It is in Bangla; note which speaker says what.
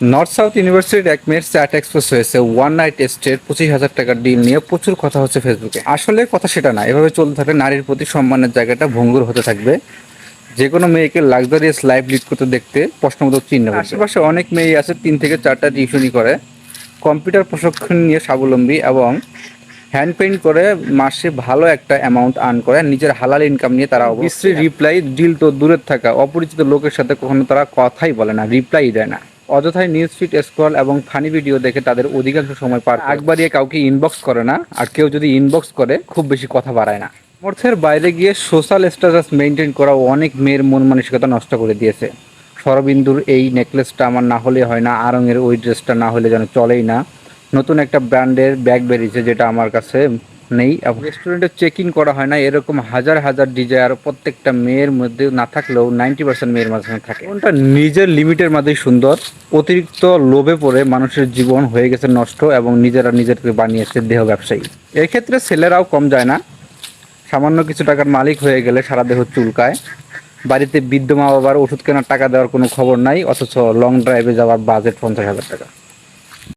Speaker 1: নর্থ সাউথ ইউনিভার্সিটির এক মেয়ের চ্যাট এক্সপোজ হয়েছে ওয়ান নাইট স্টের 25,000 টাকার ডিল নিয়ে প্রচুর কথা হচ্ছে ফেসবুকে। আসলে কথা সেটা না, এভাবে চলতে থাকলে নারীর প্রতি সম্মানের জায়গাটা ভঙ্গুর হতে থাকবে। যে কোনো মেয়েকে লাক্সারিয়াস লাইফ লিড করতে দেখতে প্রশ্নবোধক চিহ্ন। আশেপাশে অনেক মেয়ে আছে 3 থেকে 4টা টিউশনি করে, কম্পিউটার প্রশিক্ষণ নিয়ে স্বাবলম্বী এবং হ্যান্ড পেইন্ট করে মাসে ভালো একটা অ্যামাউন্ট আর্ন করে নিজের হালাল ইনকাম নিয়ে তারা বিশ্রী রিপ্লাই ডিল তো দূরের থাকা, অপরিচিত লোকের সাথে কখনো তারা কথাই বলে না, রিপ্লাই দেয় না। অযথায় নিউজ ফিড স্ক্রল এবং ফানি ভিডিও দেখে তাদের অধিকাংশ সময় পার আগ বাড়িয়ে কাউকে ইনবক্স করে না, আর কেউ যদি ইনবক্স করে খুব বেশি কথা বাড়ায় না। সামর্থ্যের বাইরে গিয়ে সোশ্যাল স্ট্যাটাস মেনটেন করা অনেক মেয়ের মন মানসিকতা নষ্ট করে দিয়েছে। শরবিন্দুর এই নেকলেসটা আমার না হলে হয় না, আরঙের ওই ড্রেসটা না হলে যেন চলেই না, নতুন একটা ব্র্যান্ডের ব্যাগ বেরিয়েছে যেটা আমার কাছে নেই, এবং রেস্টুরেন্টে চেক ইন করা হয় না, এরকম হাজার হাজার ডিজায়ার প্রত্যেকটা মেয়ের মধ্যে না থাকলেও 90% মেয়ের মাঝখানে থাকে। কোনটা নিজের লিমিটের মধ্যেই সুন্দর, অতিরিক্ত লোভে পড়ে মানুষের জীবন হয়ে গেছে নষ্ট এবং নিজেরা নিজেদেরকে বানিয়েছে দেহ ব্যবসায়ী। এক্ষেত্রে ছেলেরাও কম যায় না, সামান্য কিছু টাকার মালিক হয়ে গেলে সারা দেহ চুলকায়। বাড়িতে বৃদ্ধ মা বাবার ওষুধ কেনার টাকা দেওয়ার কোনো খবর নাই, অথচ লং ড্রাইভে যাওয়ার বাজেট 50,000 টাকা।